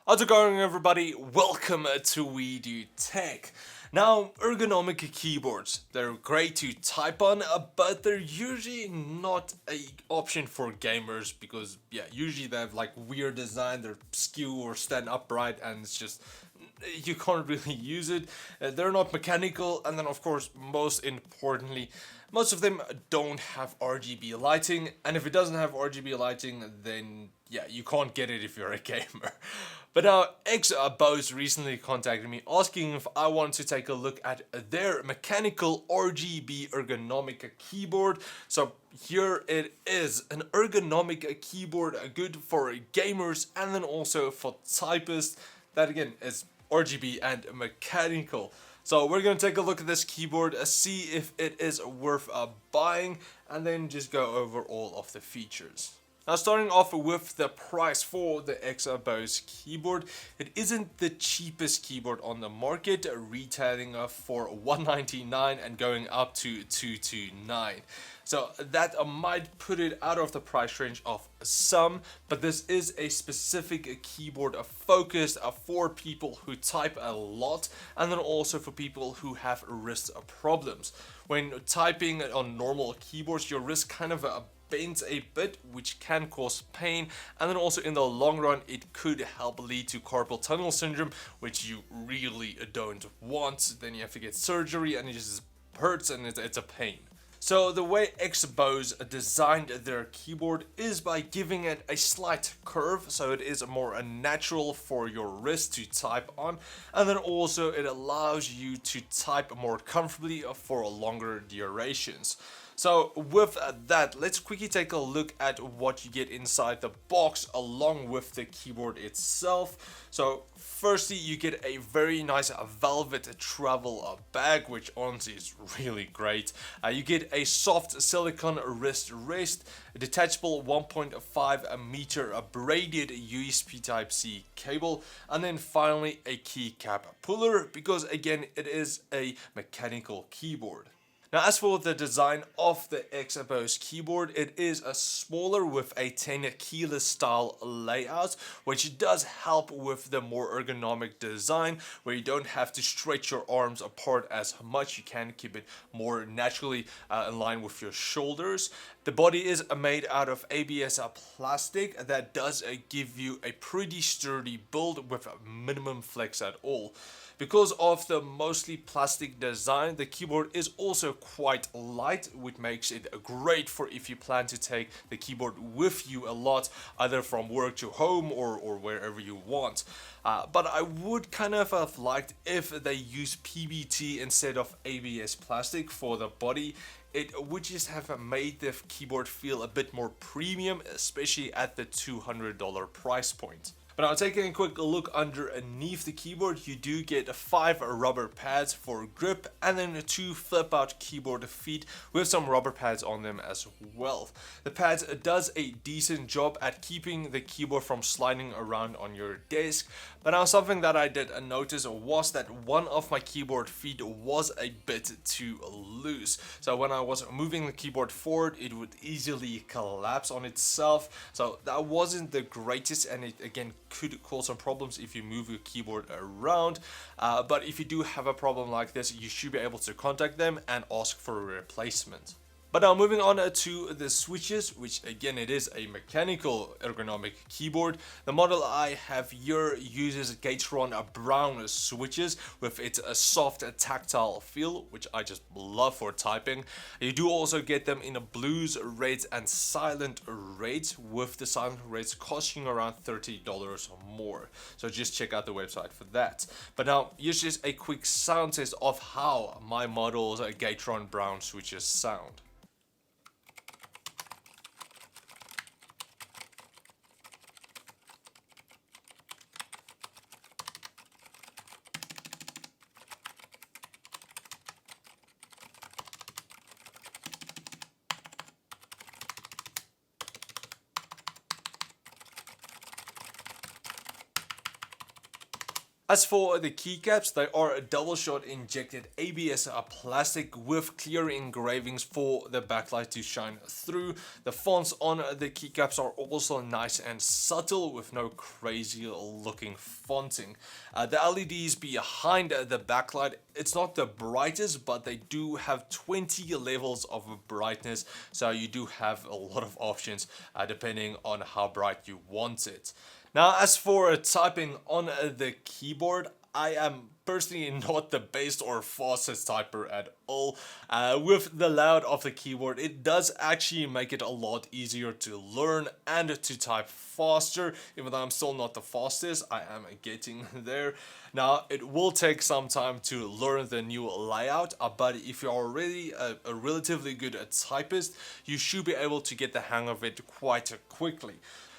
How's it going, everybody? Welcome to We Do Tech. Now, ergonomic keyboards, they're great to type on, but they're usually not a option for gamers because, usually they have like weird design, they're skew or stand upright, and it's just, you can't really use it. They're not mechanical, and then of course, most importantly, most of them don't have RGB lighting, and if it doesn't have RGB lighting, then you can't get it if you're a gamer. But now, Bose recently contacted me asking if I want to take a look at their mechanical RGB ergonomic keyboard. So here it is, an ergonomic keyboard, good for gamers and then also for typists. That again is RGB and mechanical. So we're going to take a look at this keyboard, see if it is worth buying, and then just go over all of the features. Now, starting off with the price for the Bose keyboard, it isn't the cheapest keyboard on the market, retailing for $199 and going up to $229. So that might put it out of the price range of some, but this is a specific keyboard focused for people who type a lot and then also for people who have wrist problems. When typing on normal keyboards, your wrist kind of bends a bit, which can cause pain, and then also in the long run it could help lead to carpal tunnel syndrome, which you really don't want. Then you have to get surgery and it just hurts and it's a pain. So the way Bose designed their keyboard is by giving it a slight curve, so it is more natural for your wrist to type on, and then also it allows you to type more comfortably for longer durations. So with that, let's quickly take a look at what you get inside the box along with the keyboard itself. So firstly, you get a very nice velvet travel bag, which honestly is really great. You get a soft silicone wrist rest, a detachable 1.5 meter braided USB Type-C cable, and then finally a keycap puller, because again, it is a mechanical keyboard. Now, as for the design of the Bose keyboard, it is a smaller with a 10 keyless style layout, which does help with the more ergonomic design, where you don't have to stretch your arms apart as much. You can keep it more naturally in line with your shoulders. The body is made out of ABS plastic that does give you a pretty sturdy build with minimum flex at all. Because of the mostly plastic design, the keyboard is also quite light, which makes it great for if you plan to take the keyboard with you a lot, either from work to home or wherever you want. But I would kind of have liked if they use PBT instead of ABS plastic for the body. It would just have made the keyboard feel a bit more premium, especially at the $200 price point. But now, taking a quick look underneath the keyboard, you do get 5 rubber pads for grip and then 2 flip out keyboard feet with some rubber pads on them as well. The pads does a decent job at keeping the keyboard from sliding around on your desk. But now, something that I did notice was that one of my keyboard feet was a bit too loose. So when I was moving the keyboard forward, it would easily collapse on itself. So that wasn't the greatest, and it again could cause some problems if you move your keyboard around. But if you do have a problem like this, you should be able to contact them and ask for a replacement. But now, moving on to the switches, which again, it is a mechanical ergonomic keyboard. The model I have here uses Gateron brown switches with its soft tactile feel, which I just love for typing. You do also get them in blues, reds, and silent reds, with the silent reds costing around $30 or more. So just check out the website for that. But now, here's just a quick sound test of how my model's Gateron brown switches sound. As for the keycaps, they are a double shot injected ABS plastic with clear engravings for the backlight to shine through. The fonts on the keycaps are also nice and subtle with no crazy looking fonting. The LEDs behind the backlight, it's not the brightest, but they do have 20 levels of brightness, so you do have a lot of options depending on how bright you want it. Now, as for typing on the keyboard, I am personally not the best or fastest typer at all. With the layout of the keyboard, it does actually make it a lot easier to learn and to type faster. Even though I'm still not the fastest, I am getting there. Now, it will take some time to learn the new layout, but if you're already a relatively good typist, you should be able to get the hang of it quite quickly.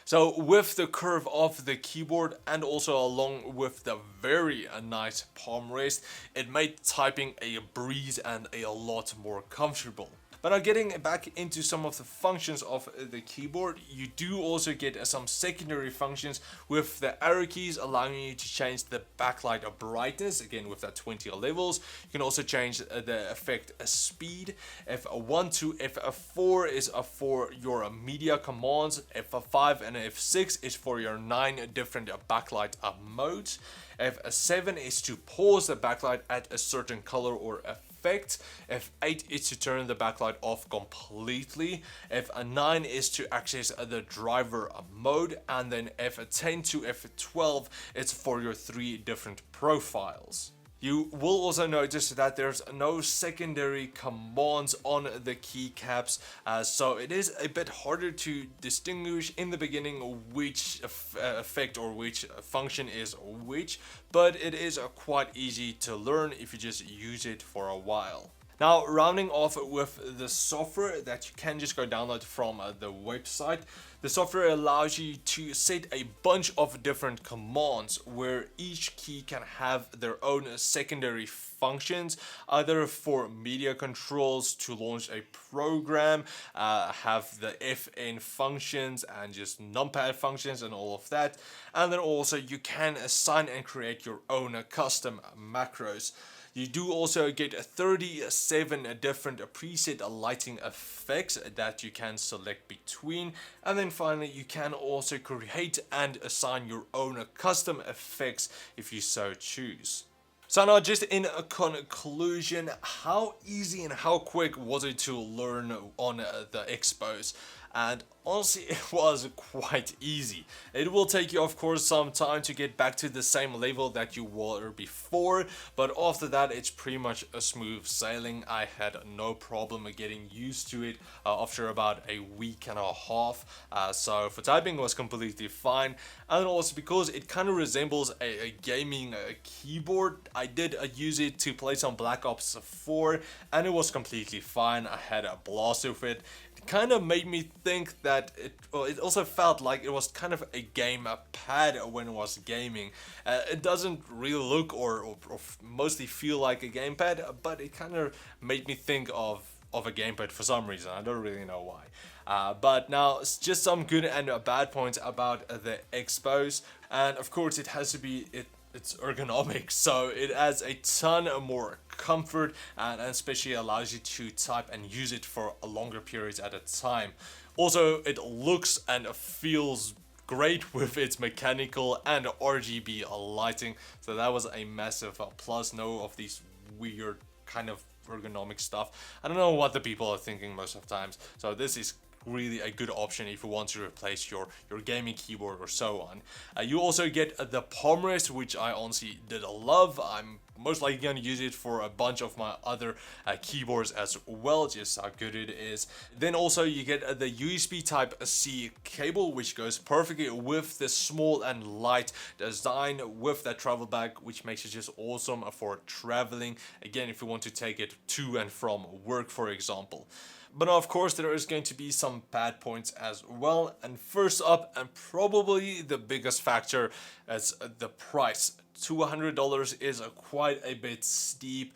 So with the curve of the keyboard and also along with the very nice palm rest, it made typing a breeze and a lot more comfortable. But now getting back into some of the functions of the keyboard, you do also get some secondary functions with the arrow keys allowing you to change the backlight brightness, again with that 20 levels. You can also change the effect speed. F1 to F4 is for your media commands, F5 and F6 is for your 9 different backlight modes. F7 is to pause the backlight at a certain color or effect. F8 is to turn the backlight off completely. F9 is to access the driver mode, and then F10 to F12 is for your 3 different profiles. You will also notice that there's no secondary commands on the keycaps, so it is a bit harder to distinguish in the beginning which effect or which function is which, but it is quite easy to learn if you just use it for a while. Now, rounding off with the software that you can just go download from the website. The software allows you to set a bunch of different commands where each key can have their own secondary functions, either for media controls to launch a program, have the FN functions and just numpad functions and all of that. And then also you can assign and create your own custom macros. You do also get 37 different preset lighting effects that you can select between. And then finally, you can also create and assign your own custom effects if you so choose. So now, just in a conclusion, how easy and how quick was it to learn on the Expos? And honestly, it was quite easy. It will take you, of course, some time to get back to the same level that you were before, but after that, it's pretty much a smooth sailing. I had no problem getting used to it after about a week and a half. So for typing, it was completely fine. And also because it kind of resembles a gaming keyboard, I did use it to play some Black Ops 4, and it was completely fine. I had a blast with it. Kind of made me think that it also felt like it was kind of a game pad when it was gaming. It doesn't really look or mostly feel like a gamepad, but it kind of made me think of a gamepad for some reason. I don't really know why. But now, it's just some good and bad points about the Expos, and of course it has to be it's ergonomic, so it adds a ton more comfort and especially allows you to type and use it for a longer periods at a time. Also, it looks and feels great with its mechanical and RGB lighting, so that was a massive plus. No of these weird kind of ergonomic stuff. I don't know what the people are thinking most of the times, so this is really a good option if you want to replace your gaming keyboard or so on. You also get the palm rest, which I honestly did love. I'm most likely going to use it for a bunch of my other keyboards as well, just how good it is. Then also you get the USB type C cable, which goes perfectly with the small and light design with that travel bag, which makes it just awesome for traveling. Again, if you want to take it to and from work, for example. But of course, there is going to be some bad points as well. And first up, and probably the biggest factor, is the price. $200 is quite a bit steep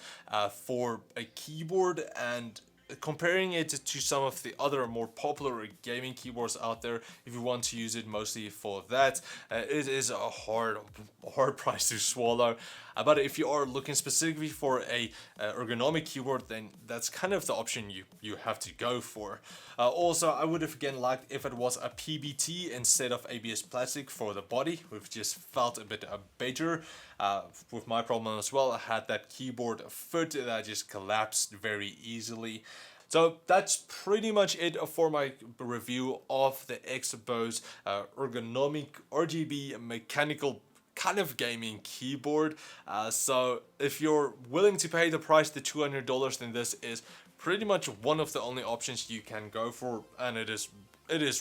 for a keyboard, and comparing it to some of the other more popular gaming keyboards out there, if you want to use it mostly for that, it is a hard price to swallow. But if you are looking specifically for a ergonomic keyboard, then that's kind of the option you have to go for. Also, I would have again liked if it was a PBT instead of ABS plastic for the body, which just felt a bit better. With my problem as well, I had that keyboard foot that just collapsed very easily. So that's pretty much it for my review of the Xbose ergonomic RGB mechanical kind of gaming keyboard. So if you're willing to pay the price, the $200, then this is pretty much one of the only options you can go for, and it is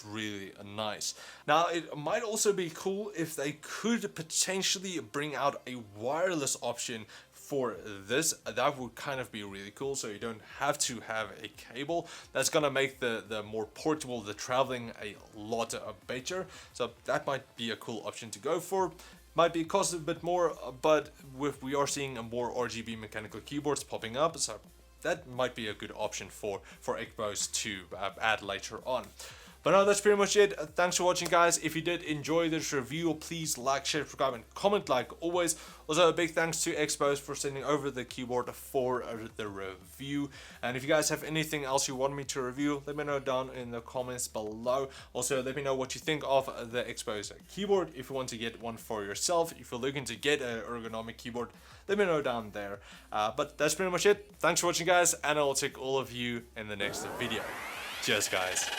really nice. Now, it might also be cool if they could potentially bring out a wireless option for this. That would kind of be really cool, so you don't have to have a cable. That's gonna make the more portable, the traveling, a lot better. So that might be a cool option to go for. Might be cost a bit more, but we are seeing more RGB mechanical keyboards popping up, so that might be a good option for Xbose to add later on. But no, that's pretty much it. Thanks for watching, guys. If you did enjoy this review, please like, share, subscribe, and comment like always. Also, a big thanks to Xbose for sending over the keyboard for the review. And if you guys have anything else you want me to review, let me know down in the comments below. Also, let me know what you think of the Xbose keyboard. If you want to get one for yourself, if you're looking to get an ergonomic keyboard, let me know down there. But that's pretty much it. Thanks for watching, guys, and I'll take all of you in the next video. Cheers, guys.